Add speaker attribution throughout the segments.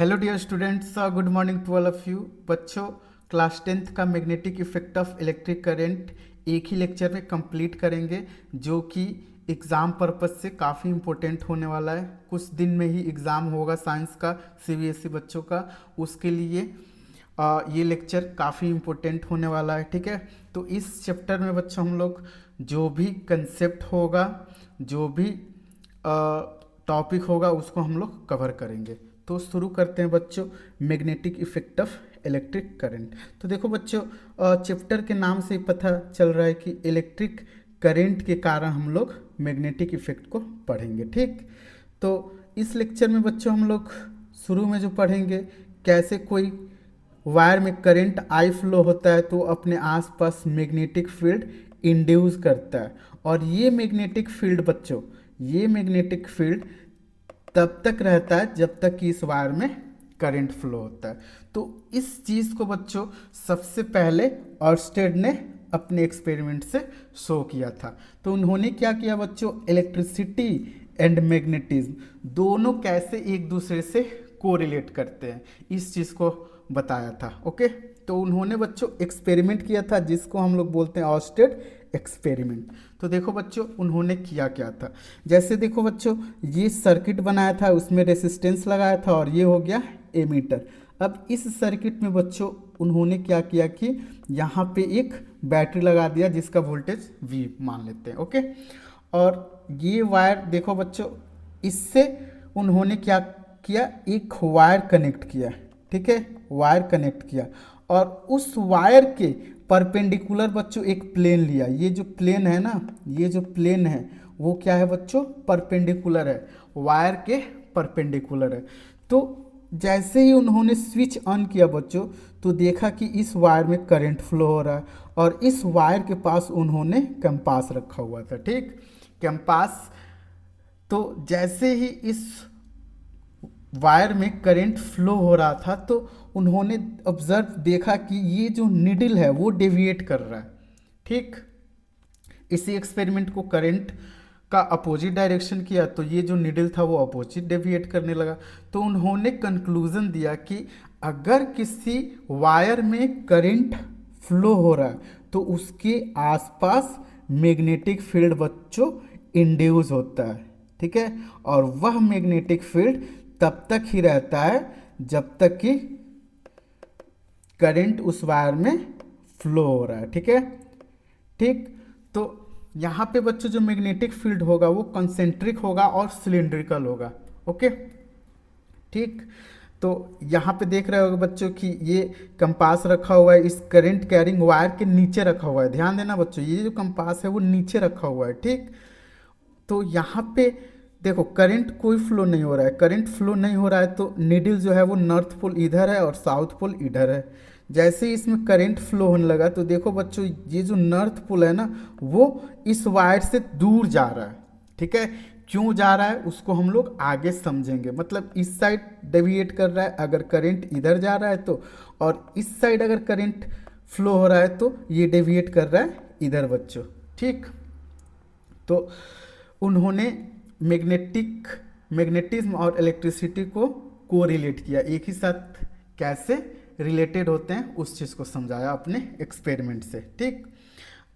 Speaker 1: Hello dear students, good morning to all of you. बच्चों, class 10th का magnetic effect of electric current एक ही lecture में complete करेंगे, जो कि एग्ज़ाम पर्पस से काफ़ी इम्पोर्टेंट होने वाला है। कुछ दिन में ही एग्ज़ाम होगा साइंस का, सीबीएसई बच्चों का। उसके लिए ये लेक्चर काफ़ी इम्पोर्टेंट होने वाला है, ठीक है। तो इस चैप्टर में बच्चों हम लोग जो भी कंसेप्ट होगा, जो भी टॉपिक होगा, उसको हम लोग कवर करेंगे। तो शुरू करते हैं बच्चों, magnetic effect of electric current. तो देखो बच्चों, चैप्टर के नाम से ही पता चल रहा है कि इलेक्ट्रिक करंट के कारण हम लोग मैग्नेटिक इफेक्ट को पढ़ेंगे, ठीक। तो इस लेक्चर में बच्चों हम लोग शुरू में जो पढ़ेंगे, कैसे कोई वायर में करंट आई फ्लो होता है तो अपने आसपास मैग्नेटिक फील्ड इंड्यूस करता है। और ये मैग्नेटिक फील्ड बच्चों, ये मैग्नेटिक फील्ड तब तक रहता है जब तक कि इस वायर में करंट फ्लो होता है। तो इस चीज़ को बच्चों सबसे पहले ऑर्स्टेड ने अपने एक्सपेरिमेंट से शो किया था। तो उन्होंने क्या किया बच्चों, इलेक्ट्रिसिटी एंड मैग्नेटिज्म दोनों कैसे एक दूसरे से कोरिलेट करते हैं, इस चीज़ को बताया था। ओके, तो उन्होंने बच्चों एक्सपेरिमेंट किया था जिसको हम लोग बोलते हैं ऑर्स्टेड एक्सपेरिमेंट। तो देखो बच्चों, उन्होंने किया क्या था। जैसे देखो बच्चों, ये सर्किट बनाया था, उसमें रेसिस्टेंस लगाया था और ये हो गया एमीटर। अब इस सर्किट में बच्चों उन्होंने क्या किया कि यहाँ पे एक बैटरी लगा दिया जिसका वोल्टेज V मान लेते हैं। ओके, और ये वायर देखो बच्चों, इससे उन्होंने क्या किया, एक वायर कनेक्ट किया, ठीक है, वायर कनेक्ट किया। और उस वायर के परपेंडिकुलर बच्चों एक प्लेन लिया। ये जो प्लेन है ना, ये जो प्लेन है वो क्या है बच्चों, परपेंडिकुलर है, वायर के परपेंडिकुलर है। तो जैसे ही उन्होंने स्विच ऑन किया बच्चों, तो देखा कि इस वायर में करंट फ्लो हो रहा है। और इस वायर के पास उन्होंने कंपास रखा हुआ था, ठीक, कंपास। तो जैसे ही इस वायर में करंट फ्लो हो रहा था, तो उन्होंने ऑब्जर्व देखा कि ये जो निडल है वो डेविएट कर रहा है, ठीक। इसी एक्सपेरिमेंट को करंट का अपोजिट डायरेक्शन किया, तो ये जो निडल था वो अपोजिट डेविएट करने लगा। तो उन्होंने कंक्लूजन दिया कि अगर किसी वायर में करंट फ्लो हो रहा है तो उसके आसपास मैग्नेटिक फील्ड बच्चों इंड्यूस होता है, ठीक है। और वह मैग्नेटिक फील्ड तब तक ही रहता है जब तक कि करंट उस वायर में फ्लो हो रहा है, ठीक है, ठीक। तो यहाँ पे बच्चों जो मैग्नेटिक फील्ड होगा वो कंसेंट्रिक होगा और सिलिंड्रिकल होगा। ओके, ठीक। तो यहाँ पे देख रहे होगे बच्चों कि ये कंपास रखा हुआ है, इस करंट कैरिंग वायर के नीचे रखा हुआ है। ध्यान देना बच्चों, ये जो कंपास है वो नीचे रखा हुआ है, ठीक। तो यहाँ पे देखो करंट कोई फ्लो नहीं हो रहा है, करंट फ्लो नहीं हो रहा है तो नीडल जो है वो नॉर्थ पोल इधर है और साउथ पोल इधर है। जैसे ही इसमें करंट फ्लो होने लगा तो देखो बच्चों, ये जो नॉर्थ पोल है ना वो इस वायर से दूर जा रहा है, ठीक है। क्यों जा रहा है उसको हम लोग आगे समझेंगे। मतलब इस साइड डेविएट कर रहा है अगर करंट इधर जा रहा है तो, और इस साइड अगर करंट फ्लो हो रहा है तो ये डेविएट कर रहा है इधर बच्चों, ठीक। तो उन्होंने मैग्नेटिज्म और इलेक्ट्रिसिटी को कोरिलेट किया, एक ही साथ कैसे रिलेटेड होते हैं उस चीज़ को समझाया अपने एक्सपेरिमेंट से, ठीक।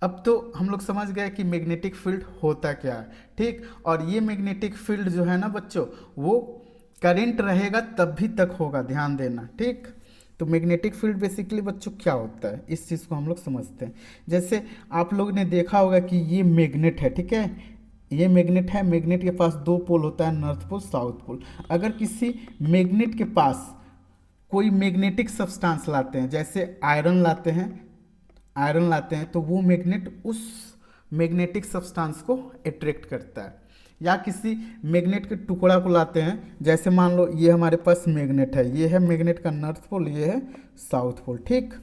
Speaker 1: अब तो हम लोग समझ गए कि मैग्नेटिक फील्ड होता क्या है, ठीक। और ये मैग्नेटिक फील्ड जो है ना बच्चों, वो करंट रहेगा तब भी तक होगा, ध्यान देना, ठीक। तो मैग्नेटिक फील्ड बेसिकली बच्चों क्या होता है, इस चीज़ को हम लोग समझते हैं। जैसे आप लोग ने देखा होगा कि ये मैग्नेट है, ठीक है, ये मैग्नेट है, मैग्नेट के पास दो पोल होता है, नॉर्थ पोल साउथ पोल। अगर किसी मैग्नेट के पास कोई मैग्नेटिक सब्सटेंस लाते हैं, जैसे आयरन लाते हैं, आयरन लाते हैं, तो वो मैग्नेट उस मैग्नेटिक सब्सटेंस को अट्रैक्ट करता है। या किसी मैग्नेट के टुकड़ा को लाते हैं, जैसे मान लो ये हमारे पास मैग्नेट है, ये है मैग्नेट का नॉर्थ पोल, ये है साउथ पोल, ठीक।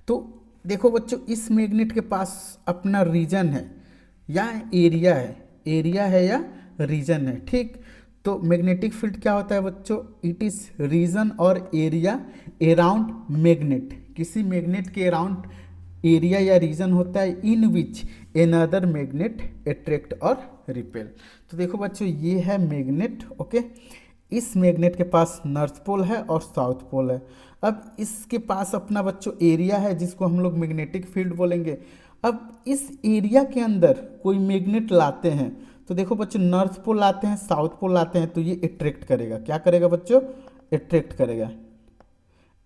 Speaker 1: तो देखो बच्चों, इस मैग्नेट के पास अपना रीजन है या एरिया है, एरिया है या रीजन है, ठीक। तो मैग्नेटिक फील्ड क्या होता है बच्चों, इट इज रीजन और एरिया अराउंड मैग्नेट। किसी मैग्नेट के अराउंड एरिया या रीजन होता है इन विच एनदर मैग्नेट अट्रैक्ट और रिपेल। तो देखो बच्चों, ये है मैग्नेट, ओके। इस मैग्नेट के पास नॉर्थ पोल है और साउथ पोल है। अब इसके पास अपना बच्चों एरिया है जिसको हम लोग मैग्नेटिक फील्ड बोलेंगे। अब इस एरिया के अंदर कोई मैग्नेट लाते हैं तो देखो बच्चों, नॉर्थ पोल लाते हैं, साउथ पोल लाते हैं, तो ये अट्रैक्ट करेगा। क्या करेगा बच्चों? अट्रैक्ट करेगा,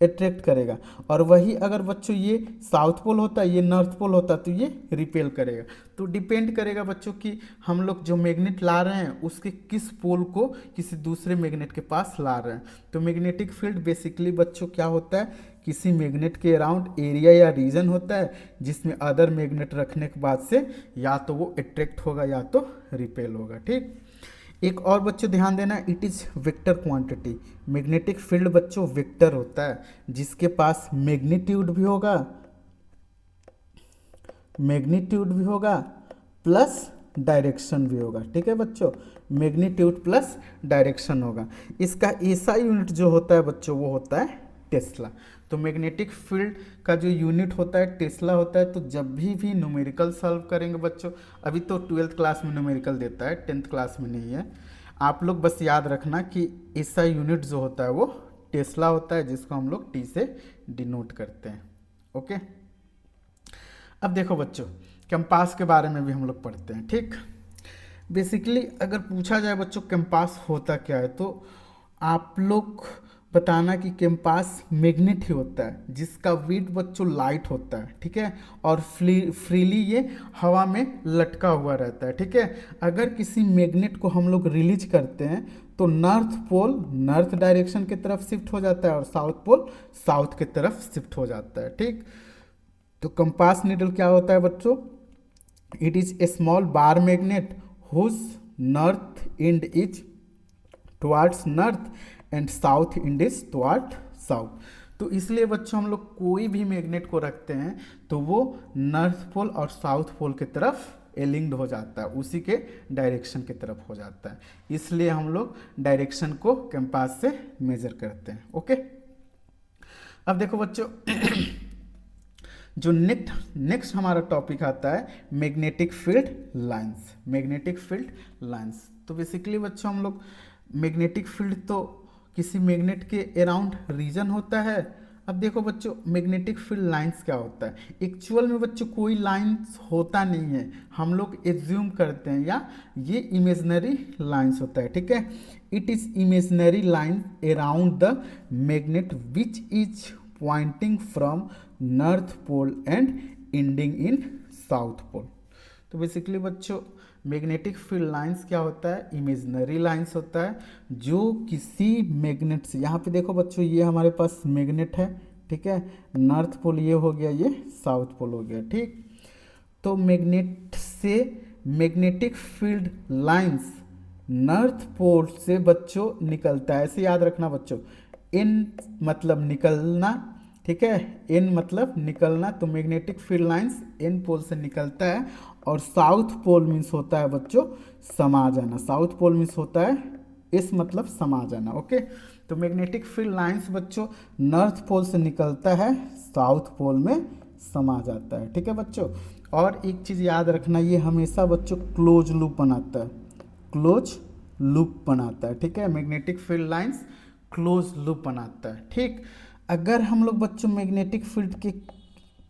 Speaker 1: अट्रैक्ट करेगा। और वही अगर बच्चों ये साउथ पोल होता, ये नॉर्थ पोल होता, तो ये रिपेल करेगा। तो डिपेंड करेगा बच्चों कि हम लोग जो मैग्नेट ला रहे हैं उसके किस पोल को किसी दूसरे मैग्नेट के पास ला रहे हैं। तो मैग्नेटिक फील्ड बेसिकली बच्चों क्या होता है, किसी मैग्नेट के अराउंड एरिया या रीजन होता है जिसमें अदर मैग्नेट रखने के बाद से या तो वो अट्रैक्ट होगा या तो रिपेल होगा। ठीक, एक और बच्चों ध्यान देना, it is vector quantity. Magnetic field बच्चों वेक्टर होता है जिसके पास मैग्नीट्यूड भी होगा, मैग्नीट्यूड भी होगा प्लस डायरेक्शन भी होगा। ठीक है बच्चों, मैग्नीट्यूड प्लस डायरेक्शन होगा। इसका ऐसा यूनिट जो होता है बच्चों वो होता है टेस्ला। तो मैग्नेटिक फील्ड का जो यूनिट होता है टेस्ला होता है। तो जब भी न्यूमेरिकल सॉल्व करेंगे बच्चों, अभी तो 12th क्लास में न्यूमेरिकल देता है, 10th क्लास में नहीं है। आप लोग बस याद रखना कि ऐसा यूनिट जो होता है वो टेस्ला होता है जिसको हम लोग टी से डिनोट करते हैं। ओके, अब देखो बच्चों, कंपास के बारे में भी हम लोग पढ़ते हैं। ठीक, बेसिकली अगर पूछा जाए बच्चों कंपास होता क्या है, तो आप लोग बताना कि कंपास मैग्नेट ही होता है जिसका वेट बच्चों लाइट होता है। ठीक है, और फ्रीली ये हवा में लटका हुआ रहता है। ठीक है, अगर किसी मैग्नेट को हम लोग रिलीज करते हैं तो नॉर्थ पोल नॉर्थ डायरेक्शन की तरफ शिफ्ट हो जाता है और साउथ पोल साउथ की तरफ शिफ्ट हो जाता है। ठीक, तो कंपास नीडल क्या होता है बच्चों? It is a small bar magnet whose north end is towards north and south end is toward south. तो इसलिए बच्चों हम लोग कोई भी मैग्नेट को रखते हैं तो वो नॉर्थ पोल और साउथ पोल की तरफ एलिंग्ड हो जाता है, उसी के डायरेक्शन की तरफ हो जाता है। इसलिए हम लोग डायरेक्शन को कंपास से मेजर करते हैं। ओके, अब देखो बच्चों जो नेक्स्ट हमारा टॉपिक आता है magnetic field lines. Magnetic field lines, तो बेसिकली बच्चों हम लोग मैग्नेटिक फील्ड तो किसी मैग्नेट के अराउंड रीजन होता है। अब देखो बच्चों मैग्नेटिक फील्ड लाइंस क्या होता है। एक्चुअल में बच्चों कोई लाइंस होता नहीं है, हम लोग एज्यूम करते हैं, या ये इमेजनरी लाइंस होता है। ठीक है, it is imaginary line around the magnet which is pointing from north pole and ending in south pole. तो बेसिकली बच्चों मैग्नेटिक फील्ड लाइंस क्या होता है? इमेजनरी लाइंस होता है जो किसी मैग्नेट से, यहाँ पे देखो बच्चों ये हमारे पास मैग्नेट है। ठीक है, नॉर्थ पोल ये हो गया, ये साउथ पोल हो गया। ठीक, तो मैग्नेट से magnetic field lines north pole से बच्चों निकलता है। ऐसे याद रखना बच्चों, इन मतलब निकलना। ठीक है, एन मतलब निकलना, तो magnetic field lines N pole से निकलता है और साउथ पोल मीन्स होता है बच्चों समा जाना। साउथ पोल मीन्स होता है इस मतलब समा जाना। ओके, तो मैग्नेटिक फील्ड लाइंस बच्चों नॉर्थ पोल से निकलता है, साउथ पोल में समा जाता है। ठीक है बच्चों, और एक चीज़ याद रखना, ये हमेशा बच्चों क्लोज लूप बनाता है, क्लोज लूप बनाता है। ठीक है, magnetic field lines close loop बनाता है। ठीक, अगर हम लोग बच्चों मैग्नेटिक फील्ड के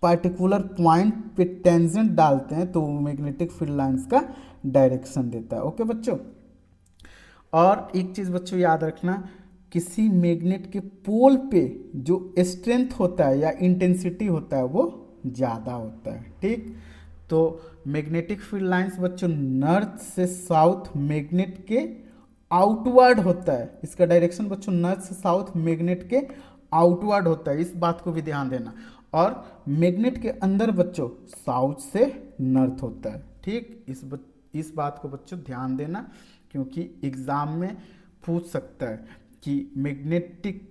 Speaker 1: पार्टिकुलर पॉइंट पे टेंजेंट डालते हैं तो वो मैग्नेटिक फील्ड लाइंस का डायरेक्शन देता है। ओके बच्चों, और एक चीज़ बच्चों याद रखना, किसी मैग्नेट के पोल पे जो स्ट्रेंथ होता है या इंटेंसिटी होता है वो ज़्यादा होता है। ठीक, तो मैग्नेटिक फील्ड लाइंस बच्चों नॉर्थ से साउथ मैग्नेट के आउटवर्ड होता है। इसका डायरेक्शन बच्चों नॉर्थ से साउथ मैग्नेट के आउटवर्ड होता है, इस बात को भी ध्यान देना। और मैग्नेट के अंदर बच्चों साउथ से नॉर्थ होता है। ठीक, इस बात को बच्चों ध्यान देना, क्योंकि एग्जाम में पूछ सकता है कि मैग्नेटिक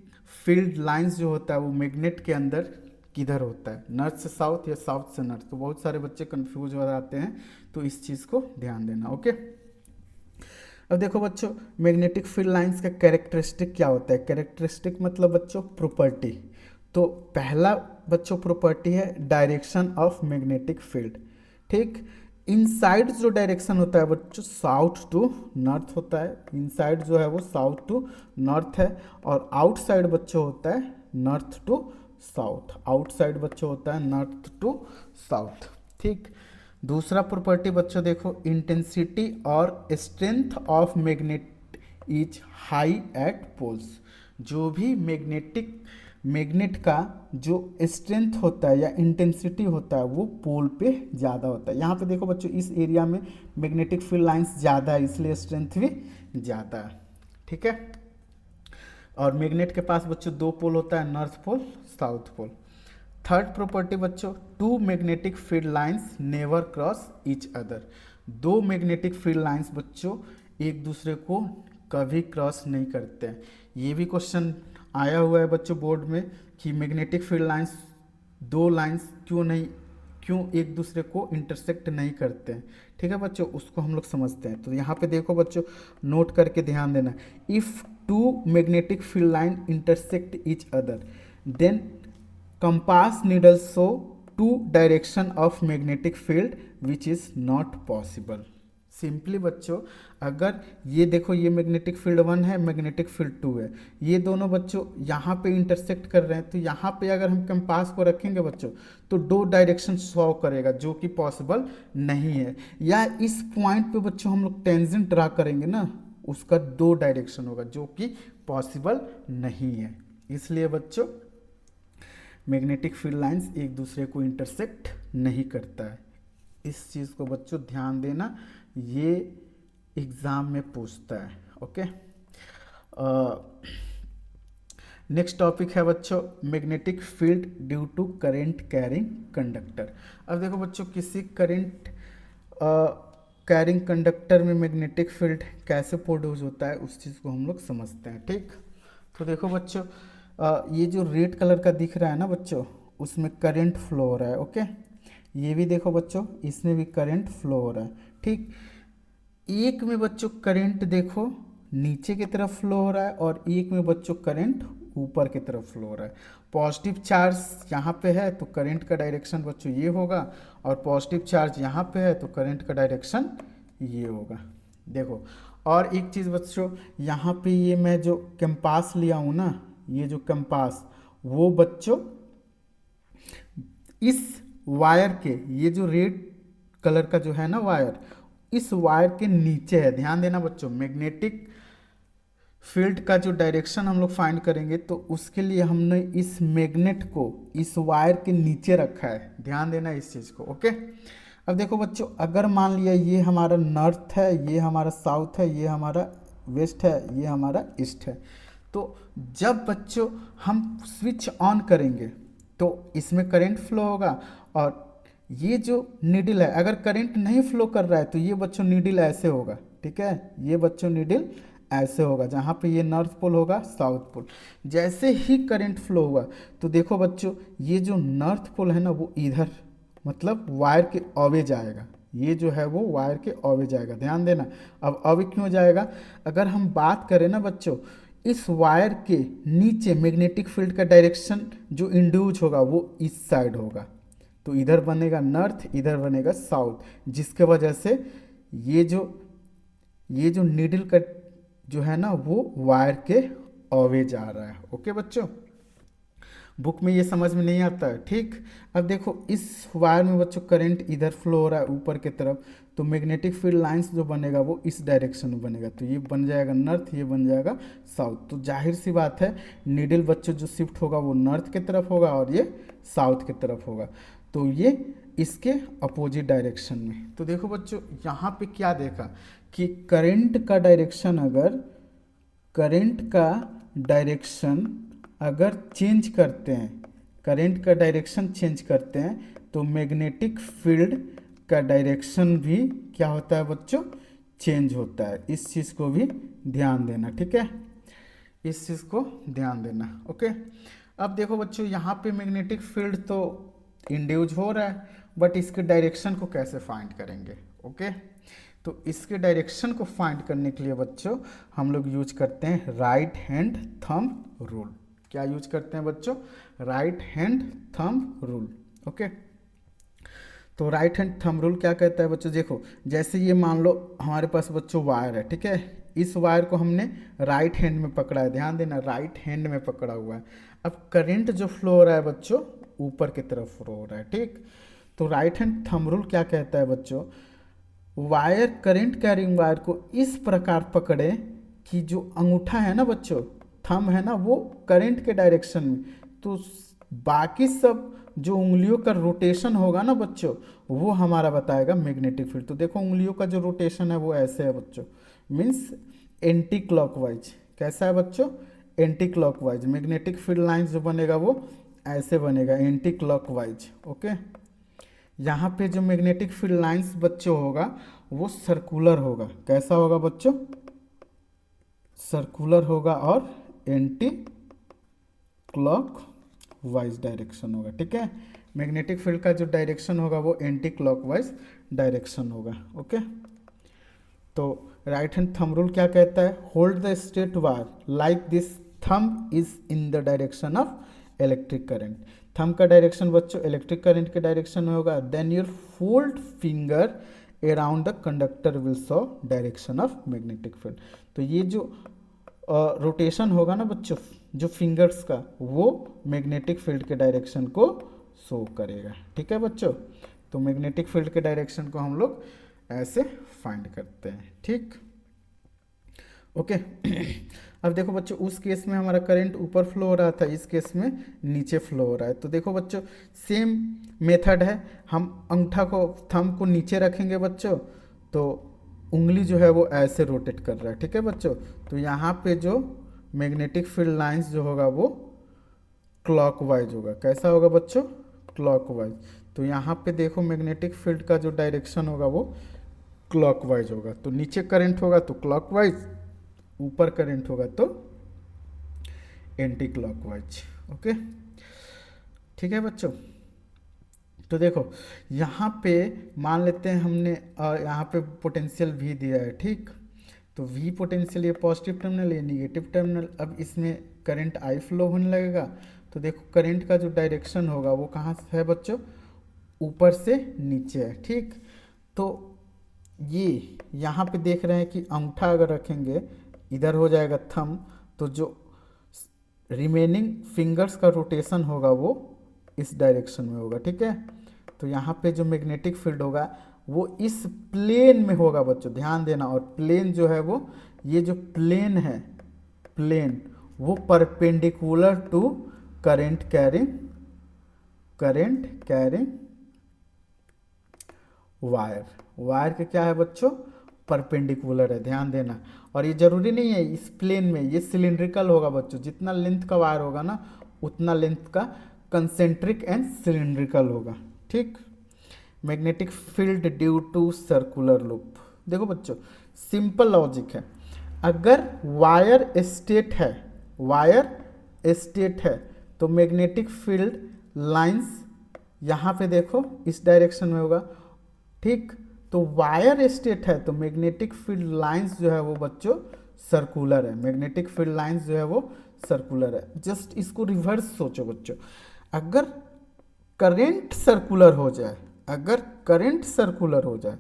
Speaker 1: फील्ड लाइंस जो होता है वो मैग्नेट के अंदर किधर होता है, नॉर्थ से साउथ या साउथ से नॉर्थ। तो बहुत सारे बच्चे कंफ्यूज हो जाते हैं, तो इस चीज़ को ध्यान देना। ओके, अब देखो बच्चों मैग्नेटिक फील्ड लाइंस का कैरेक्टरिस्टिक क्या होता है। कैरेक्टरिस्टिक मतलब बच्चों प्रॉपर्टी। तो पहला बच्चों प्रॉपर्टी है डायरेक्शन ऑफ मैग्नेटिक फील्ड। ठीक, इनसाइड जो डायरेक्शन होता है बच्चों साउथ टू नॉर्थ होता है, इनसाइड जो है वो साउथ टू नॉर्थ है, और आउटसाइड बच्चों होता है नॉर्थ टू साउथ, आउटसाइड बच्चों होता है नॉर्थ टू साउथ। ठीक, दूसरा प्रॉपर्टी बच्चों देखो, इंटेंसिटी और strength of magnet is high at poles. जो भी मैग्नेट का जो स्ट्रेंथ होता है या इंटेंसिटी होता है वो पोल पे ज़्यादा होता है। यहाँ पे देखो बच्चों इस एरिया में मैग्नेटिक फील्ड लाइंस ज़्यादा है, इसलिए स्ट्रेंथ भी ज़्यादा है। ठीक है, और मैग्नेट के पास बच्चों दो पोल होता है, north pole south pole. Third property बच्चों, two magnetic field lines never cross each other. दो मैग्नेटिक फील्ड लाइंस बच्चों एक दूसरे को कभी क्रॉस नहीं करते हैं। ये भी क्वेश्चन आया हुआ है बच्चों बोर्ड में कि मैग्नेटिक फील्ड लाइंस, दो लाइंस क्यों एक दूसरे को इंटरसेक्ट नहीं करते हैं। ठीक है बच्चों, उसको हम लोग समझते हैं। तो यहाँ पे देखो बच्चों, नोट करके ध्यान देना, if two magnetic field line intersect each other then compass needle show two direction of magnetic field which is not possible. Simply बच्चों, अगर ये देखो ये मैग्नेटिक फील्ड 1 है, मैग्नेटिक फील्ड 2 है, ये दोनों बच्चों यहाँ पे इंटरसेक्ट कर रहे हैं, तो यहाँ पे अगर हम कंपास को रखेंगे बच्चों तो दो डायरेक्शन शो करेगा जो कि पॉसिबल नहीं है। या इस पॉइंट पे बच्चों हम लोग टेंजेंट ड्रा करेंगे ना, उसका दो डायरेक्शन होगा जो कि पॉसिबल नहीं है। इसलिए बच्चों मैग्नेटिक फील्ड लाइंस एक दूसरे को इंटरसेक्ट नहीं करता है। इस चीज़ को बच्चों ध्यान देना, ये एग्ज़ाम में पूछता है। ओके, नेक्स्ट टॉपिक है बच्चों magnetic field due to current carrying conductor. अब देखो बच्चों, किसी करंट कैरिंग कंडक्टर में मैग्नेटिक फील्ड कैसे प्रोड्यूस होता है उस चीज़ को हम लोग समझते हैं। ठीक, तो देखो बच्चों, ये जो रेड कलर का दिख रहा है ना बच्चों, उसमें करंट फ्लो हो रहा है। ओके, ये भी देखो बच्चों, इसमें भी करंट फ्लो हो रहा है। ठीक, एक में बच्चों करंट देखो नीचे की तरफ फ्लो हो रहा है, और एक में बच्चों करंट ऊपर की तरफ फ्लो हो रहा है। पॉजिटिव चार्ज यहाँ पे है तो करंट का डायरेक्शन बच्चों ये होगा, और पॉजिटिव चार्ज यहाँ पे है तो करंट का डायरेक्शन ये होगा। देखो, और एक चीज़ बच्चों, यहाँ पे ये मैं जो कंपास लिया हूँ ना, ये जो कंपास, वो बच्चों इस वायर के, ये जो रेड कलर का जो है ना वायर, इस वायर के नीचे है। ध्यान देना बच्चों, मैग्नेटिक फील्ड का जो डायरेक्शन हम लोग फाइंड करेंगे तो उसके लिए हमने इस मैग्नेट को इस वायर के नीचे रखा है। ध्यान देना इस चीज़ को। ओके, अब देखो बच्चों, अगर मान लिया ये हमारा नॉर्थ है, ये हमारा साउथ है, ये हमारा वेस्ट है, ये हमारा ईस्ट है, तो जब बच्चों हम स्विच ऑन करेंगे तो इसमें करंट फ्लो होगा, और ये जो नीडल है अगर करंट नहीं फ्लो कर रहा है तो ये बच्चों नीडल ऐसे होगा। ठीक है, ये बच्चों नीडल ऐसे होगा, जहाँ पे ये नॉर्थ पोल होगा, साउथ पोल। जैसे ही करंट फ्लो हुआ तो देखो बच्चों, ये जो नॉर्थ पोल है ना वो इधर मतलब वायर के अवे जाएगा, ये जो है वो वायर के अवे जाएगा। ध्यान देना, अब अवे क्यों जाएगा, अगर हम बात करें ना बच्चों, इस वायर के नीचे मैग्नेटिक फील्ड का डायरेक्शन जो इंड्यूस होगा वो इस साइड होगा, तो इधर बनेगा नॉर्थ, इधर बनेगा साउथ, जिसके वजह से ये जो नीडल का जो है ना वो वायर के अवे जा रहा है। ओके बच्चों, बुक में ये समझ में नहीं आता है। ठीक, अब देखो इस वायर में बच्चों करंट इधर फ्लो हो रहा है ऊपर की तरफ, तो मैग्नेटिक फील्ड लाइंस जो बनेगा वो इस डायरेक्शन में बनेगा, तो ये बन जाएगा नॉर्थ, ये बन जाएगा साउथ। तो जाहिर सी बात है नीडल बच्चों जो शिफ्ट होगा वो नॉर्थ की तरफ होगा और ये साउथ की तरफ होगा, तो ये इसके अपोजिट डायरेक्शन में। तो देखो बच्चों, यहाँ पे क्या देखा कि करंट का डायरेक्शन अगर चेंज करते हैं, करंट का डायरेक्शन चेंज करते हैं तो मैग्नेटिक फील्ड का डायरेक्शन भी क्या होता है बच्चों, चेंज होता है। इस चीज़ को भी ध्यान देना। ठीक है, इस चीज़ को ध्यान देना। ओके, अब देखो बच्चों, यहाँ पे मैग्नेटिक फील्ड तो इंड्यूज हो रहा है, बट इसके डायरेक्शन को कैसे फाइंड करेंगे। ओके, तो इसके डायरेक्शन को फाइंड करने के लिए बच्चों हम लोग यूज करते हैं राइट हैंड थंब रूल। क्या यूज करते हैं बच्चों, right hand thumb rule. Okay, तो राइट हैंड थंब रूल क्या कहता है बच्चों, देखो जैसे ये मान लो हमारे पास बच्चों वायर है, ठीक है, इस वायर को हमने राइट हैंड में पकड़ा है, ध्यान देना राइट हैंड में पकड़ा हुआ है। अब करंट जो फ्लो हो रहा है बच्चों ऊपर की तरफ फ्लो हो रहा है, ठीक। तो राइट हैंड थंब रूल क्या कहता है बच्चों, वायर करंट कैरिंग वायर को इस प्रकार पकड़े कि जो अंगूठा है ना बच्चों, थंब है ना, वो करंट के डायरेक्शन में, तो बाकी सब जो उंगलियों का रोटेशन होगा ना बच्चों वो हमारा बताएगा मैग्नेटिक फील्ड। तो देखो उंगलियों का जो रोटेशन है वो ऐसे है बच्चों, मीन्स एंटी क्लॉकवाइज। कैसा है बच्चों, anti clockwise. Magnetic field lines जो बनेगा वो ऐसे बनेगा, एंटी क्लॉकवाइज। ओके, यहाँ पे जो मैग्नेटिक फील्ड लाइंस बच्चों होगा वो सर्कुलर होगा। कैसा होगा बच्चों, सर्कुलर होगा और एंटी क्लॉक वाइज डायरेक्शन होगा, ठीक है। मैग्नेटिक फील्ड का जो डायरेक्शन होगा वो एंटी क्लॉकवाइज डायरेक्शन होगा। ओके, तो राइट हैंड थंब रूल क्या कहता है, hold the straight wire like this, thumb is in the direction of electric current. Thumb का डायरेक्शन बच्चों इलेक्ट्रिक करंट के डायरेक्शन में होगा। Then your fold finger around the conductor will show direction of magnetic field. तो ये जो rotation होगा ना बच्चों जो फिंगर्स का, वो मैग्नेटिक फील्ड के डायरेक्शन को शो करेगा, ठीक है बच्चों। तो मैग्नेटिक फील्ड के डायरेक्शन को हम लोग ऐसे फाइंड करते हैं, ठीक। ओके अब देखो बच्चों उस केस में हमारा करंट ऊपर फ्लो हो रहा था, इस केस में नीचे फ्लो हो रहा है। तो देखो बच्चों सेम मेथड है, हम अंगूठा को थंब को नीचे रखेंगे बच्चों, तो उंगली जो है वो ऐसे रोटेट कर रहा है, ठीक है बच्चों। तो यहाँ पे जो मैग्नेटिक फील्ड लाइंस जो होगा वो क्लॉकवाइज होगा। कैसा होगा बच्चों, क्लॉकवाइज। तो यहाँ पे देखो मैग्नेटिक फील्ड का जो डायरेक्शन होगा वो क्लॉकवाइज होगा। तो नीचे करंट होगा तो क्लॉकवाइज, ऊपर करंट होगा तो एंटी क्लॉकवाइज। ओके, ठीक है बच्चों। तो देखो यहाँ पे मान लेते हैं हमने यहाँ पे पोटेंशियल भी दिया है, ठीक। तो V पोटेंशियल ये पॉजिटिव टर्मिनल ये निगेटिव टर्मिनल। अब इसमें करंट I फ्लो होने लगेगा। तो देखो करंट का जो डायरेक्शन होगा वो कहाँ से है बच्चों, ऊपर से नीचे है, ठीक। तो ये यहाँ पे देख रहे हैं कि अंगूठा अगर रखेंगे इधर हो जाएगा थंब, तो जो रिमेनिंग फिंगर्स का रोटेशन होगा वो इस डायरेक्शन में होगा, ठीक है। तो यहाँ पे जो मैग्नेटिक फील्ड होगा वो इस प्लेन में होगा बच्चों, ध्यान देना। और प्लेन जो है वो, ये जो प्लेन है, प्लेन वो perpendicular to current carrying wire. Wire के क्या है बच्चों, परपेंडिकुलर है, ध्यान देना। और ये जरूरी नहीं है इस प्लेन में, ये सिलिंड्रिकल होगा बच्चों। जितना लेंथ का वायर होगा ना उतना लेंथ का कंसेंट्रिक एंड सिलिंड्रिकल होगा, ठीक। Magnetic field due to circular loop. देखो बच्चों सिंपल लॉजिक है, अगर वायर स्टेट है तो मैग्नेटिक फील्ड लाइंस यहाँ पे देखो इस डायरेक्शन में होगा, ठीक। तो वायर स्टेट है तो मैग्नेटिक फील्ड लाइंस जो है वो बच्चों सर्कुलर है, मैग्नेटिक फील्ड लाइंस जो है वो सर्कुलर है। जस्ट इसको रिवर्स सोचो बच्चों, अगर करंट सर्कुलर हो जाए, अगर करंट सर्कुलर हो जाए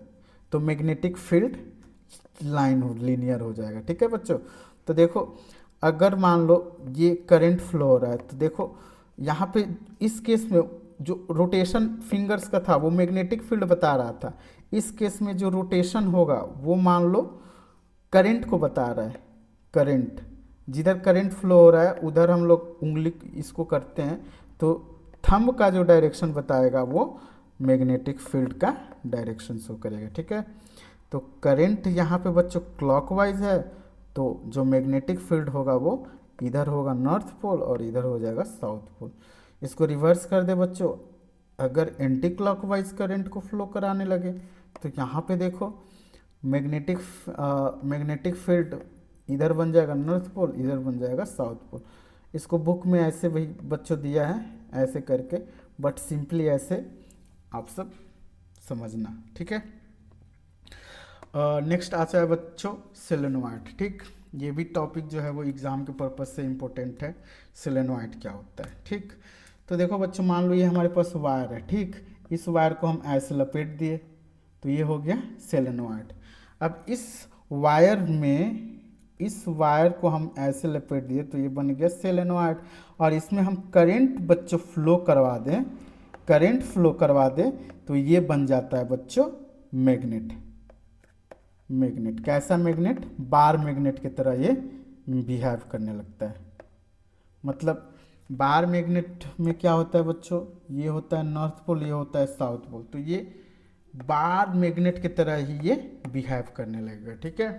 Speaker 1: तो मैग्नेटिक फील्ड लाइन हो लीनियर हो जाएगा, ठीक है बच्चों। तो देखो अगर मान लो ये करंट फ्लो हो रहा है तो देखो यहाँ पे इस केस में जो रोटेशन फिंगर्स का था वो मैग्नेटिक फील्ड बता रहा था, इस केस में जो रोटेशन होगा वो मान लो करंट को बता रहा है। करंट जिधर करंट फ्लो हो रहा है उधर हम लोग उंगली इसको करते हैं, तो थंब का जो डायरेक्शन बताएगा वो मैग्नेटिक फील्ड का डायरेक्शन शो करेगा, ठीक है। तो करंट यहाँ पे बच्चों क्लॉकवाइज है, तो जो मैग्नेटिक फील्ड होगा वो इधर होगा नॉर्थ पोल और इधर हो जाएगा साउथ पोल। इसको रिवर्स कर दे बच्चों, अगर एंटी क्लॉकवाइज करंट को फ्लो कराने लगे तो यहाँ पे देखो मैग्नेटिक फील्ड इधर बन जाएगा नॉर्थ पोल, इधर बन जाएगा साउथ पोल। इसको बुक में ऐसे वही बच्चों दिया है ऐसे करके, बट सिंपली ऐसे आप सब समझना, ठीक है। नेक्स्ट आता है बच्चों सोलेनॉइड, ठीक। ये भी टॉपिक जो है वो एग्जाम के पर्पज से इम्पोर्टेंट है, सोलेनॉइड क्या होता है, ठीक। तो देखो बच्चों मान लो ये हमारे पास वायर है, ठीक। इस वायर को हम ऐसे लपेट दिए तो ये हो गया सोलेनोइड। अब इस वायर को हम ऐसे लपेट दिए तो ये बन गया सोलेनोइड। और इसमें हम करंट बच्चों फ्लो करवा दें तो ये बन जाता है बच्चों मैग्नेट। कैसा मैग्नेट? बार मैग्नेट की तरह ये बिहेव करने लगता है। मतलब बार मैग्नेट में क्या होता है बच्चों, ये होता है नॉर्थ पोल, ये होता है साउथ पोल, तो ये बार मैग्नेट की तरह ही ये बिहेव करने लगेगा। ठीक है,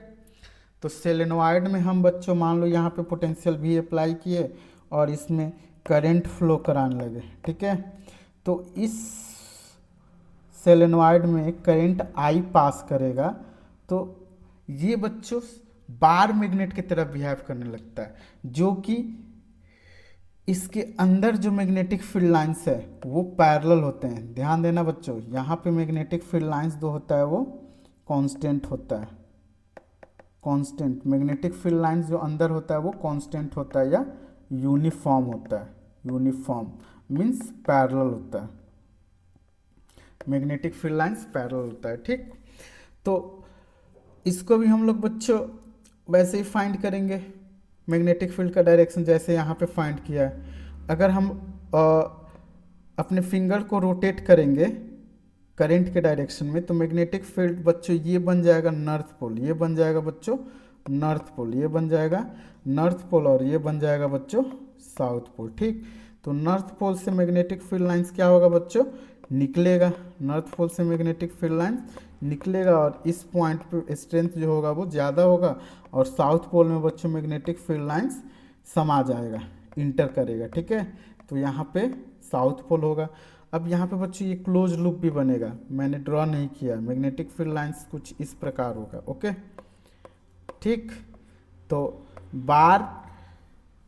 Speaker 1: तो सोलेनोइड में हम बच्चों मान लो यहाँ पे पोटेंशियल भी अप्लाई किए और इसमें करंट फ्लो कराने लगे। ठीक है, तो इस सोलेनोइड में करंट आई पास करेगा तो ये बच्चों बार मैग्नेट की तरह बिहेव करने लगता है, जो कि इसके अंदर जो मैग्नेटिक फील्ड लाइंस है वो पैरेलल होते हैं। ध्यान देना बच्चों, यहाँ पे मैग्नेटिक फील्ड लाइंस जो होता है वो कांस्टेंट होता है। कांस्टेंट मैग्नेटिक फील्ड लाइंस जो अंदर होता है वो कांस्टेंट होता है या यूनिफॉर्म होता है। यूनिफॉर्म मीन्स पैरेलल होता है, मैग्नेटिक फील्ड लाइंस पैरेलल होता है। ठीक, तो इसको भी हम लोग बच्चों वैसे ही फाइंड करेंगे, मैग्नेटिक फील्ड का डायरेक्शन जैसे यहाँ पे फाइंड किया है। अगर हम अपने फिंगर को रोटेट करेंगे करंट के डायरेक्शन में तो मैग्नेटिक फील्ड बच्चों ये बन जाएगा नॉर्थ पोल, ये बन जाएगा बच्चों नॉर्थ पोल, ये बन जाएगा नॉर्थ पोल और ये बन जाएगा बच्चों साउथ पोल। ठीक, तो नॉर्थ पोल से मैग्नेटिक फील्ड लाइंस क्या होगा बच्चों, निकलेगा। नॉर्थ पोल से मैग्नेटिक फील्ड लाइंस निकलेगा और इस पॉइंट पे स्ट्रेंथ जो होगा वो ज़्यादा होगा और साउथ पोल में बच्चों मैग्नेटिक फील्ड लाइंस समा जाएगा, इंटर करेगा। ठीक है, तो यहाँ पे साउथ पोल होगा। अब यहाँ पे बच्चों ये क्लोज लूप भी बनेगा, मैंने ड्रॉ नहीं किया। मैग्नेटिक फील्ड लाइंस कुछ इस प्रकार होगा। ओके, ठीक, तो बार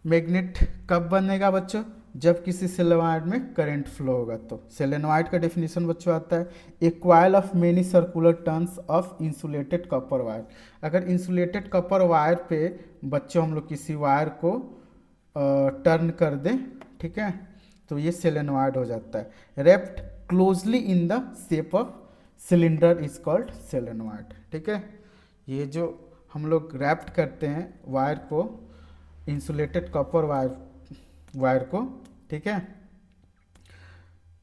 Speaker 1: मैग्नेट कब बनेगा बच्चों, जब किसी सोलेनोइड में करंट फ्लो होगा। तो सोलेनोइड का डेफिनेशन बच्चों आता है a coil of many circular turns of insulated copper wire. अगर इंसुलेटेड कॉपर वायर पे बच्चों हम लोग किसी वायर को टर्न कर दें, ठीक है, तो ये सोलेनोइड हो जाता है। Raped closely in the shape of cylinder is called solenoid. ठीक है, ये जो हम लोग रैप्ड करते हैं वायर को, इंसुलेटेड कॉपर वायर को, ठीक है,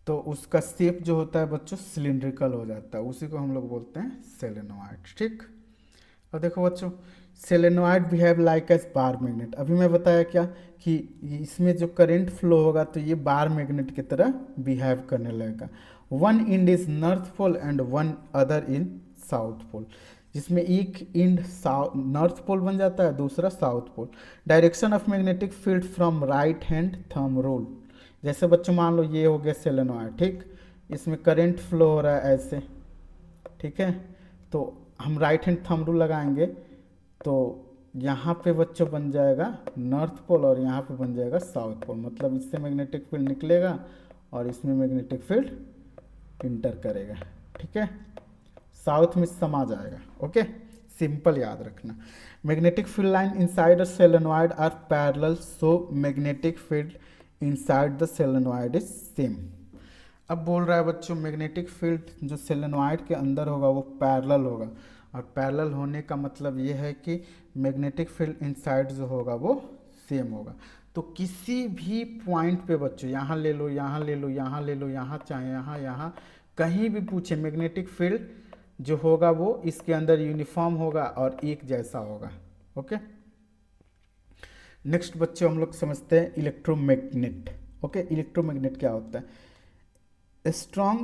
Speaker 1: तो उसका शेप जो होता है बच्चों सिलिंड्रिकल हो जाता है, उसी को हम लोग बोलते हैं सोलेनोइड। ठीक, अब देखो बच्चों solenoid behave like as bar magnet. अभी मैं बताया क्या कि इसमें जो करंट फ्लो होगा तो ये बार मैग्नेट की तरह बिहेव करने लगेगा। One end is north pole and one other in south pole, जिसमें एक एंड नॉर्थ पोल बन जाता है, दूसरा south pole. Direction of magnetic field from right hand thumb rule. जैसे बच्चों मान लो ये हो गया सोलेनोइड, ठीक, इसमें करंट फ्लो हो रहा है ऐसे, ठीक है, तो हम राइट हैंड थंब रूल लगाएंगे तो यहाँ पे बच्चों बन जाएगा नॉर्थ पोल और यहाँ पे बन जाएगा साउथ पोल। मतलब इससे मैग्नेटिक फील्ड निकलेगा और इसमें मैग्नेटिक फील्ड इंटर करेगा। ठीक है, साउथ में समा जाएगा। ओके, सिंपल याद रखना। Magnetic field line inside a solenoid are parallel, so magnetic field inside the solenoid is same. अब बोल रहा है बच्चों मैग्नेटिक फील्ड जो सोलेनोइड के अंदर होगा वो पैरेलल होगा, और पैरेलल होने का मतलब ये है कि मैग्नेटिक फील्ड इनसाइड जो होगा वो सेम होगा। तो किसी भी पॉइंट पे बच्चों यहाँ ले लो, यहाँ ले लो, यहाँ ले लो, यहाँ चाहे यहाँ यहाँ कहीं भी पूछे, मैग्नेटिक फील्ड जो होगा वो इसके अंदर यूनिफॉर्म होगा और एक जैसा होगा। ओके, नेक्स्ट बच्चों हम लोग समझते हैं इलेक्ट्रोमैग्नेट। ओके, इलेक्ट्रोमैग्नेट क्या होता है? A strong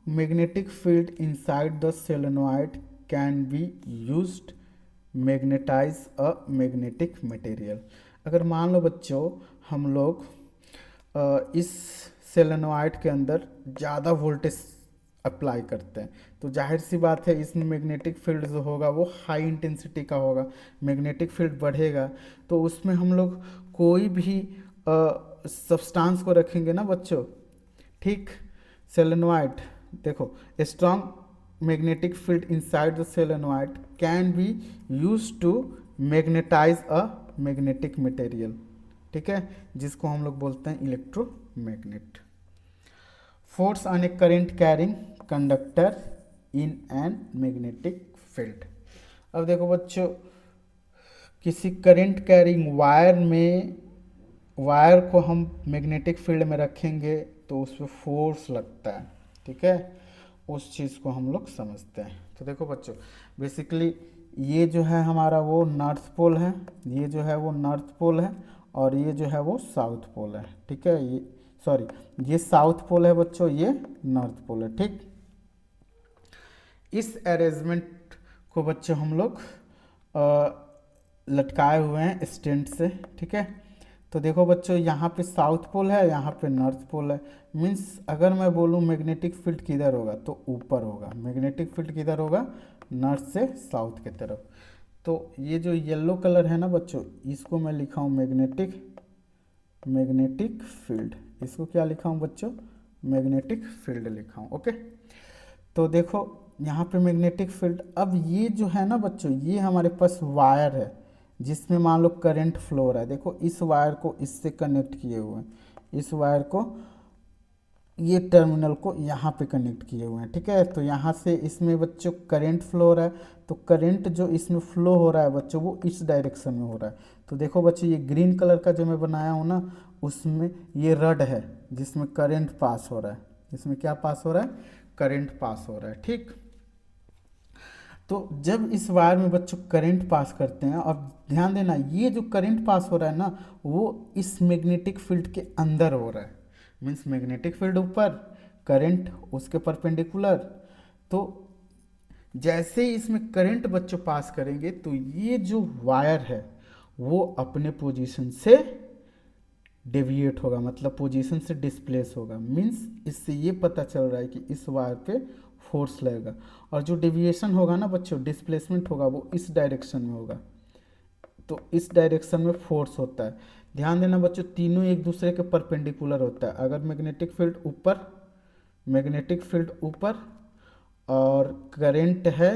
Speaker 1: magnetic field inside the solenoid can be used magnetize a magnetic material। अगर मान लो बच्चों हम लोग इस सोलेनोइड के अंदर ज़्यादा वोल्टेज अप्लाई करते हैं तो जाहिर सी बात है इसमें मैग्नेटिक फील्ड जो होगा वो हाई इंटेंसिटी का होगा, मैग्नेटिक फील्ड बढ़ेगा तो उसमें हम लोग कोई भी सब्सटेंस को रखेंगे ना बच्चों, ठीक, सोलेनोइड देखो strong magnetic field inside the solenoid can be use to magnetize a magnetic material, ठीक है, जिसको हम लोग बोलते हैं electromagnet. Force on a current carrying conductor in an magnetic field. अब देखो बच्चों, किसी करंट कैरिंग वायर में, वायर को हम मैग्नेटिक फील्ड में रखेंगे तो उस पर फोर्स लगता है, ठीक है, उस चीज़ को हम लोग समझते हैं। तो देखो बच्चों, बेसिकली ये जो है हमारा वो नॉर्थ पोल है, ये जो है वो नॉर्थ पोल है, और ये जो है वो साउथ पोल है, ठीक है, ये सॉरी ये साउथ पोल है बच्चों, ये नॉर्थ पोल है, ठीक। इस अरेंजमेंट को बच्चों हम लोग लटकाए हुए हैं स्टैंड से, ठीक है। तो देखो बच्चों, यहाँ पे साउथ पोल है, यहाँ पे नॉर्थ पोल है। मीन्स अगर मैं बोलूँ मैग्नेटिक फील्ड किधर होगा तो ऊपर होगा, मैग्नेटिक फील्ड किधर होगा, नॉर्थ से साउथ की तरफ। तो ये जो येलो कलर है ना बच्चों, इसको मैं लिखा हूँ मैग्नेटिक फील्ड। इसको क्या लिखा हूँ बच्चों, मैग्नेटिक फील्ड लिखा हूँ, ओके। तो देखो यहाँ पे मैग्नेटिक फील्ड, अब ये जो है ना बच्चों, ये हमारे पास वायर है जिसमें मान लो करंट फ्लो हो रहा है। देखो इस वायर को इससे कनेक्ट किए हुए हैं, इस वायर को, ये टर्मिनल को यहाँ पे कनेक्ट किए हुए हैं, ठीक है। तो यहाँ से इसमें बच्चों करंट फ्लो हो रहा है, तो करंट जो इसमें फ्लो हो रहा है बच्चों वो इस डायरेक्शन में हो रहा है। तो देखो बच्चों, ये ग्रीन कलर का जो मैं बनाया हूँ ना, उसमें ये रड है जिसमें करंट पास हो रहा है, जिसमें क्या पास हो रहा है, करंट पास हो रहा है, ठीक। तो जब इस वायर में बच्चों करंट पास करते हैं, और ध्यान देना ये जो करंट पास हो रहा है ना, वो इस मैग्नेटिक फील्ड के अंदर हो रहा है। मीन्स मैग्नेटिक फील्ड ऊपर, करंट उसके परपेंडिकुलर। तो जैसे ही इसमें करंट बच्चों पास करेंगे तो ये जो वायर है वो अपने पोजीशन से डेविएट होगा, मतलब पोजीशन से डिस्प्लेस होगा। मीन्स इससे ये पता चल रहा है कि इस वायर पे फोर्स लगेगा, और जो डेविएशन होगा ना बच्चों, डिस्प्लेसमेंट होगा, वो इस डायरेक्शन में होगा। तो इस डायरेक्शन में फोर्स होता है। ध्यान देना बच्चों, तीनों एक दूसरे के परपेंडिकुलर होता है। अगर मैग्नेटिक फील्ड ऊपर, मैग्नेटिक फील्ड ऊपर और करंट है,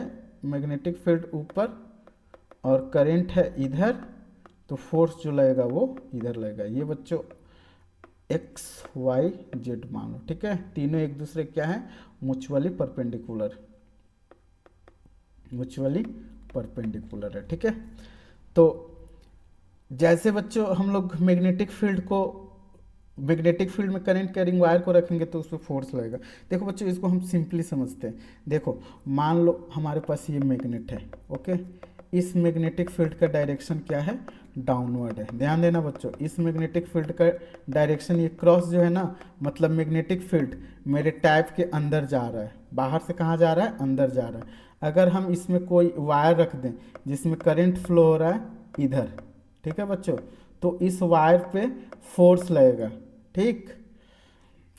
Speaker 1: मैग्नेटिक फील्ड ऊपर और करंट है इधर, तो फोर्स जो लगेगा वो इधर लगेगा। ये बच्चों एक्स वाई जेड मान लो, ठीक है। तीनों एक दूसरे क्या है, म्यूचुअली परपेंडिकुलर, म्यूचुअली परपेंडिकुलर है, ठीक है। तो जैसे बच्चों हम लोग मैग्नेटिक फील्ड को, मैग्नेटिक फील्ड में करंट कैरिंग वायर को रखेंगे तो उस पर फोर्स लगेगा। देखो बच्चों, इसको हम सिंपली समझते हैं। देखो मान लो हमारे पास ये मैग्नेट है, ओके। इस मैग्नेटिक फील्ड का डायरेक्शन क्या है, डाउनवर्ड है। ध्यान देना बच्चों, इस मैग्नेटिक फील्ड का डायरेक्शन, ये क्रॉस जो है ना, मतलब मैग्नेटिक फील्ड मेरे टैप के अंदर जा रहा है, बाहर से कहाँ जा रहा है, अंदर जा रहा है। अगर हम इसमें कोई वायर रख दें जिसमें करंट फ्लो हो रहा है इधर, ठीक है बच्चों, तो इस वायर पे फोर्स लगेगा, ठीक।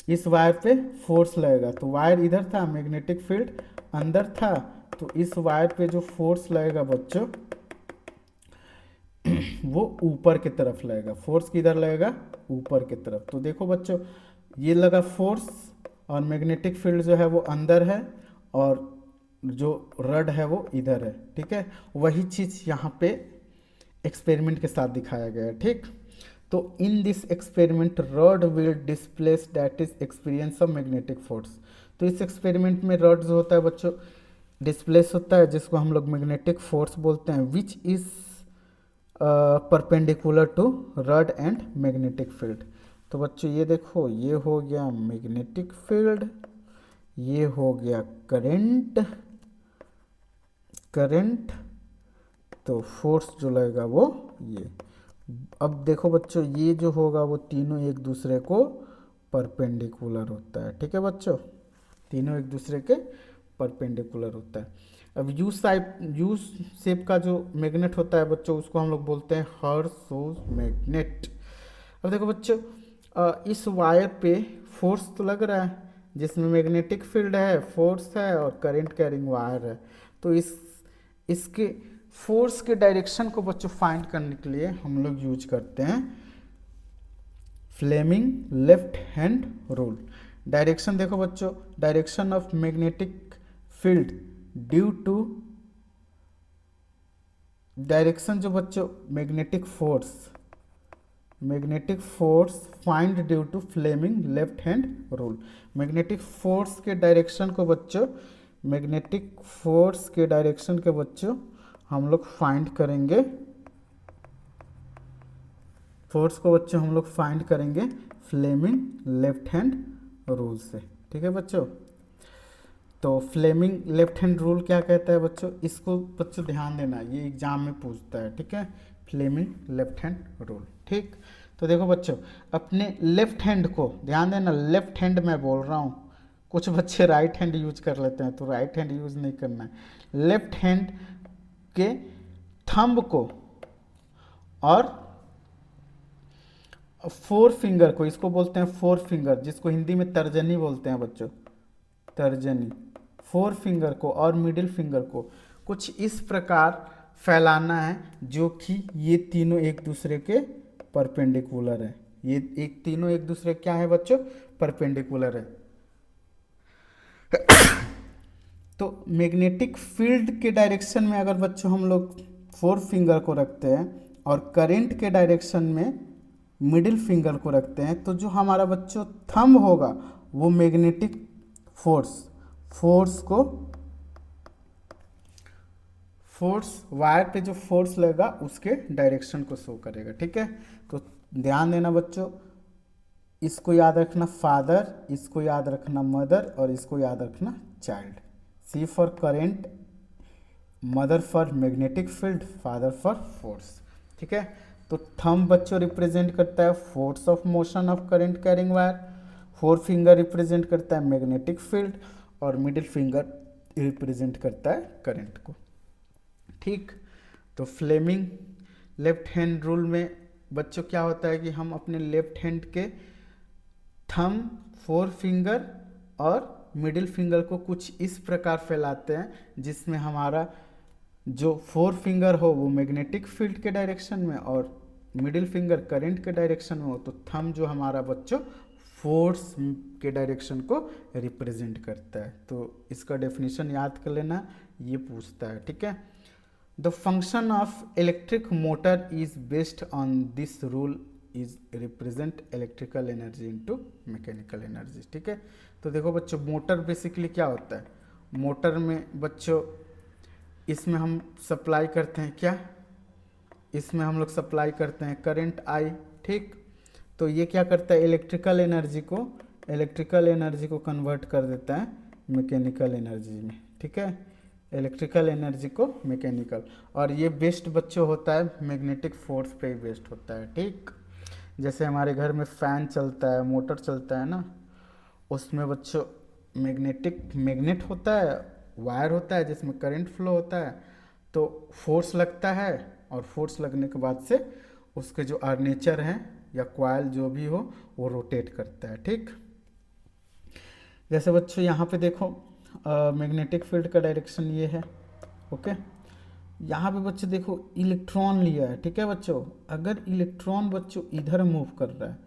Speaker 1: इस वायर पे फोर्स लगेगा, तो वायर इधर था, मैग्नेटिक फील्ड अंदर था, तो इस वायर पे जो फोर्स लगेगा बच्चों वो ऊपर की तरफ लगेगा। फोर्स किधर लगेगा, ऊपर की तरफ। तो देखो बच्चों, ये लगा फोर्स, और मैग्नेटिक फील्ड जो है वो अंदर है, और जो रड है वो इधर है, ठीक है। वही चीज़ यहाँ पे एक्सपेरिमेंट के साथ दिखाया गया है, ठीक। तो in this experiment rod will displace that is experience of magnetic force. तो इस एक्सपेरिमेंट में रॉड जो होता है बच्चों डिस्प्लेस होता है, जिसको हम लोग मैग्नेटिक फोर्स बोलते हैं, which is perpendicular to rod and magnetic field. तो बच्चों ये देखो, ये हो गया मैग्नेटिक फील्ड, ये हो गया करंट, करंट, तो फोर्स जो लगेगा वो ये। अब देखो बच्चों, ये जो होगा वो तीनों एक दूसरे को परपेंडिकुलर होता है, ठीक है बच्चों, तीनों एक दूसरे के परपेंडिकुलर होता है। अब यू शेप का जो मैग्नेट होता है बच्चों, उसको हम लोग बोलते हैं हर्शोज मैग्नेट। अब देखो बच्चों, इस वायर पे फोर्स तो लग रहा है, जिसमें मैग्नेटिक फील्ड है, फोर्स है, और करंट कैरिंग वायर है। तो इसके फोर्स के डायरेक्शन को बच्चों फाइंड करने के लिए हम लोग यूज करते हैं Fleming left hand rule. Direction देखो बच्चों, direction of magnetic field due to, direction जो बच्चों magnetic force, magnetic force find due to Fleming left hand rule. Magnetic force के डायरेक्शन को बच्चों, मैग्नेटिक फोर्स के डायरेक्शन के बच्चों हम लोग फाइंड करेंगे, फोर्स को बच्चों हम लोग फाइंड करेंगे फ्लेमिंग लेफ्ट हैंड रूल से। ठीक है बच्चों, तो फ्लेमिंग लेफ्ट हैंड रूल क्या कहता है बच्चों, इसको बच्चों ध्यान देना, ये एग्जाम में पूछता है। ठीक है, फ्लेमिंग लेफ्ट हैंड रूल। ठीक, तो देखो बच्चों, अपने लेफ्ट हैंड को ध्यान देना, लेफ्ट हैंड मैं बोल रहा हूँ, कुछ बच्चे राइट हैंड यूज कर लेते हैं, तो राइट हैंड यूज नहीं करना है। लेफ्ट हैंड के थंब को और फोर फिंगर को, इसको बोलते हैं फोर फिंगर, जिसको हिंदी में तर्जनी बोलते हैं बच्चों, तर्जनी। फोर फिंगर को और मिडिल फिंगर को कुछ इस प्रकार फैलाना है जो कि ये तीनों एक दूसरे के परपेंडिकुलर है। ये एक तीनों एक दूसरे क्या है बच्चों, परपेंडिकुलर है। तो मैग्नेटिक फील्ड के डायरेक्शन में अगर बच्चों हम लोग फोर फिंगर को रखते हैं और करंट के डायरेक्शन में मिडिल फिंगर को रखते हैं, तो जो हमारा बच्चों थंब होगा वो मैग्नेटिक फोर्स वायर पे जो फोर्स लगेगा उसके डायरेक्शन को शो करेगा। ठीक है, तो ध्यान देना बच्चों, इसको याद रखना फादर, इसको याद रखना मदर और इसको याद रखना child. C for current, mother for magnetic field, father for force. ठीक है, तो थंब बच्चों रिप्रेजेंट करता है force of motion of current carrying wire, four finger represent करता है मैग्नेटिक फील्ड और मिडिल फिंगर रिप्रेजेंट करता है करंट को। ठीक, तो फ्लेमिंग लेफ्ट हैंड रूल में बच्चों क्या होता है कि हम अपने लेफ्ट हैंड के थंब, फोर फिंगर और मिडिल फिंगर को कुछ इस प्रकार फैलाते हैं जिसमें हमारा जो फोर फिंगर हो वो मैग्नेटिक फील्ड के डायरेक्शन में और मिडिल फिंगर करंट के डायरेक्शन में हो, तो थंब जो हमारा बच्चों फोर्स के डायरेक्शन को रिप्रेजेंट करता है। तो इसका डेफिनेशन याद कर लेना, ये पूछता है। ठीक है, the function of electric motor is based on this rule is represent electrical energy into mechanical energy. ठीक है, तो देखो बच्चों, मोटर बेसिकली क्या होता है, मोटर में बच्चों इसमें हम सप्लाई करते हैं क्या, इसमें हम लोग सप्लाई करते हैं करंट आई। ठीक, तो ये क्या करता है, इलेक्ट्रिकल एनर्जी को कन्वर्ट कर देता है मैकेनिकल एनर्जी में। ठीक है, इलेक्ट्रिकल एनर्जी को मैकेनिकल, और ये बेस्ड बच्चों होता है मैग्नेटिक फोर्स पे ही बेस्ड होता है। ठीक, जैसे हमारे घर में फैन चलता है, मोटर चलता है ना, उसमें बच्चों मैग्नेट होता है, वायर होता है जिसमें करंट फ्लो होता है, तो फोर्स लगता है और फोर्स लगने के बाद से उसके जो आर्मेचर हैं या कॉइल जो भी हो वो रोटेट करता है। ठीक, जैसे बच्चों यहाँ पे देखो मैग्नेटिक फील्ड का डायरेक्शन ये है। ओके, यहाँ पे बच्चों देखो इलेक्ट्रॉन लिया है। ठीक है बच्चों, अगर इलेक्ट्रॉन बच्चों इधर मूव कर रहा है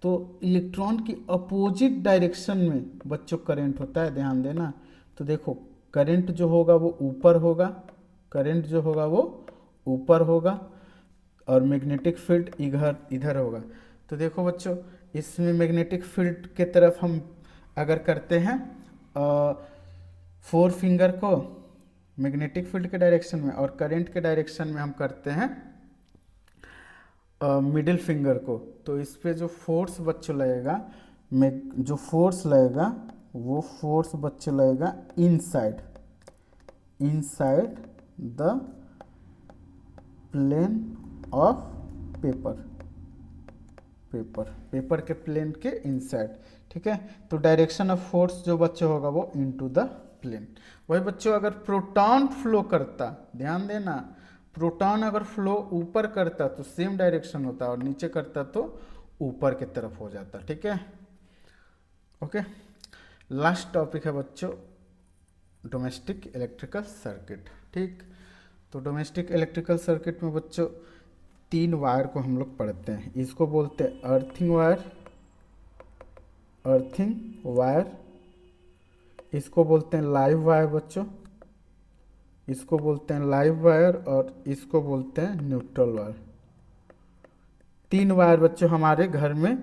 Speaker 1: तो इलेक्ट्रॉन की अपोजिट डायरेक्शन में बच्चों करंट होता है, ध्यान देना। तो देखो करंट जो होगा वो ऊपर होगा, करंट जो होगा वो ऊपर होगा और मैग्नेटिक फील्ड इधर होगा। तो देखो बच्चों, इसमें मैग्नेटिक फील्ड के तरफ हम अगर करते हैं फोर फिंगर को मैग्नेटिक फील्ड के डायरेक्शन में और करंट के डायरेक्शन में हम करते हैं मिडिल फिंगर को, तो इस पे जो फोर्स बच्चों लगेगा, जो फोर्स लगेगा वो फोर्स बच्चों लगेगा inside the plane of paper के प्लेन के इनसाइड। ठीक है, तो डायरेक्शन ऑफ फोर्स जो बच्चों होगा वो इनटू द प्लेन। वही बच्चों अगर प्रोटॉन फ्लो करता, ध्यान देना, प्रोटॉन अगर फ्लो ऊपर करता तो सेम डायरेक्शन होता और नीचे करता तो ऊपर की तरफ हो जाता। ठीक है, ओके, लास्ट टॉपिक है बच्चों डोमेस्टिक इलेक्ट्रिकल सर्किट। ठीक, तो डोमेस्टिक इलेक्ट्रिकल सर्किट में बच्चों तीन वायर को हम लोग पढ़ते हैं, इसको बोलते हैं अर्थिंग वायर, इसको बोलते हैं लाइव वायर बच्चों, इसको बोलते हैं लाइव वायर और इसको बोलते हैं न्यूट्रल वायर। 3 वायर बच्चों हमारे घर में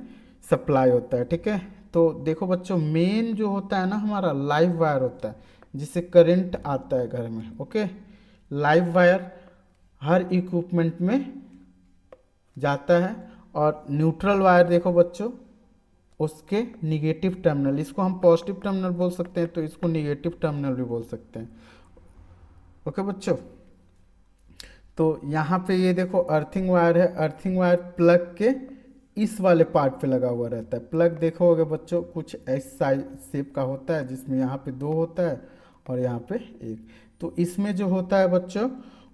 Speaker 1: सप्लाई होता है, ठीक है। तो देखो बच्चों, मेन जो होता है ना हमारा लाइव वायर होता है, जिससे करंट आता है घर में, ओके। लाइव वायर हर इक्विपमेंट में जाता है। और न्यूट्रल वायर देखो बच्चों, उसके निगेटिव टर्मिनल, इसको हम पॉजिटिव टर्मिनल बोल सकते हैं, तो इसको निगेटिव टर्मिनल भी बोल सकते हैं, ओके बच्चों। तो यहाँ पे ये देखो अर्थिंग वायर है, अर्थिंग वायर प्लग के इस वाले पार्ट पे लगा हुआ रहता है। प्लग देखोगे बच्चों कुछ ऐसा साइज शेप का होता है, जिसमें यहाँ पे 2 होता है और यहाँ पे 1। तो इसमें जो होता है बच्चों,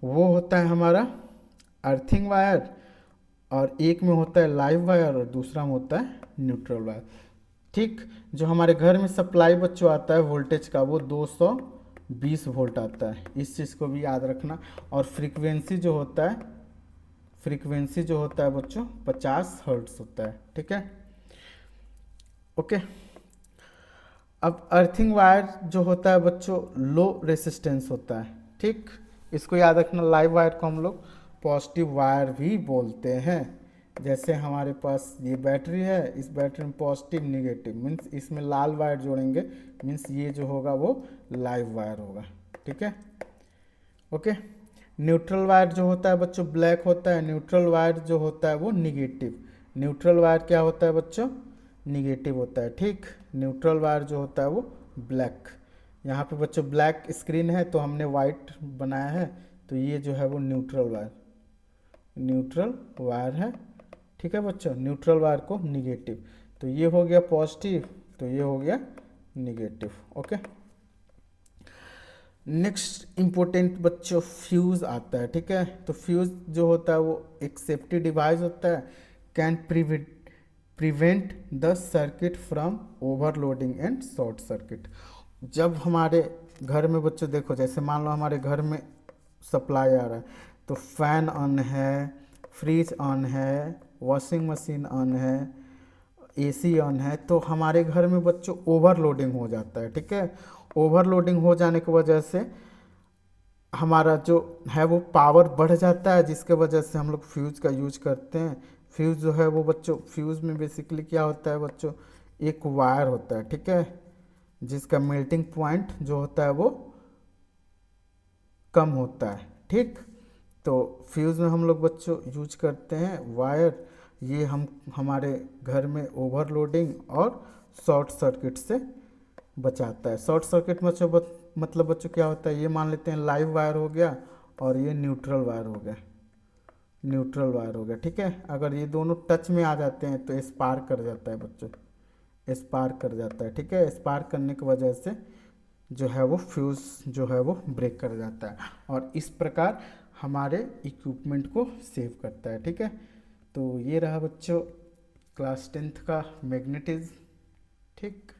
Speaker 1: वो होता है हमारा अर्थिंग वायर, और एक में होता है लाइव वायर और दूसरा में होता है न्यूट्रल वायर, ठीक। जो हमारे घर में सप्लाई बच्चों आता है वोल्टेज का, वो 220 वोल्ट आता है, इस चीज़ को भी याद रखना। और फ्रीक्वेंसी जो होता है बच्चों 50 हर्ट्ज होता है, ठीक है, ओके। अब अर्थिंग वायर जो होता है बच्चों लो रेसिस्टेंस होता है, ठीक। इसको याद रखना, लाइव वायर को हम लोग पॉजिटिव वायर भी बोलते हैं। जैसे हमारे पास ये बैटरी है, इस बैटरी में पॉजिटिव निगेटिव मीन्स इसमें लाल वायर जोड़ेंगे, मीन्स ये जो होगा वो लाइव वायर होगा, ठीक है, ओके। न्यूट्रल वायर जो होता है बच्चों ब्लैक होता है, न्यूट्रल वायर जो होता है वो निगेटिव। न्यूट्रल वायर क्या होता है बच्चों, निगेटिव होता है, ठीक। न्यूट्रल वायर जो होता है वो ब्लैक। यहाँ पे बच्चों ब्लैक स्क्रीन है तो हमने वाइट बनाया है, तो ये जो है वो न्यूट्रल वायर है, ठीक है बच्चों। न्यूट्रल वायर को निगेटिव, तो ये हो गया पॉजिटिव, तो ये हो गया निगेटिव, ओके। नेक्स्ट इम्पोर्टेंट बच्चों फ्यूज़ आता है, ठीक है। तो फ्यूज़ जो होता है वो एक सेफ्टी डिवाइस होता है, can prevent the circuit from overloading and short circuit. जब हमारे घर में बच्चों देखो, जैसे मान लो हमारे घर में सप्लाई आ रहा है, तो फैन ऑन है, फ्रिज ऑन है, वॉशिंग मशीन ऑन है, एसी ऑन है, तो हमारे घर में बच्चों ओवरलोडिंग हो जाता है, ठीक है। ओवरलोडिंग हो जाने की वजह से हमारा जो है वो पावर बढ़ जाता है, जिसके वजह से हम लोग फ्यूज़ का यूज करते हैं। फ्यूज़ जो है वो बच्चों, फ्यूज़ में बेसिकली क्या होता है बच्चों, एक वायर होता है, ठीक है, जिसका मेल्टिंग पॉइंट जो होता है वो कम होता है, ठीक। तो फ्यूज़ में हम लोग बच्चों यूज करते हैं वायर, ये हम हमारे घर में ओवरलोडिंग और शॉर्ट सर्किट से बचाता है। शॉर्ट सर्किट मतलब बच्चों क्या होता है, ये मान लेते हैं लाइव वायर हो गया और ये न्यूट्रल वायर हो गया, ठीक है। अगर ये दोनों टच में आ जाते हैं तो स्पार्क कर जाता है बच्चों, स्पार्क कर जाता है, ठीक है। स्पार्क करने की वजह से जो है वो फ्यूज़ जो है वो ब्रेक कर जाता है, और इस प्रकार हमारे इक्विपमेंट को सेव करता है, ठीक है। तो ये रहा बच्चों क्लास 10th का मैग्नेटिज्म, ठीक।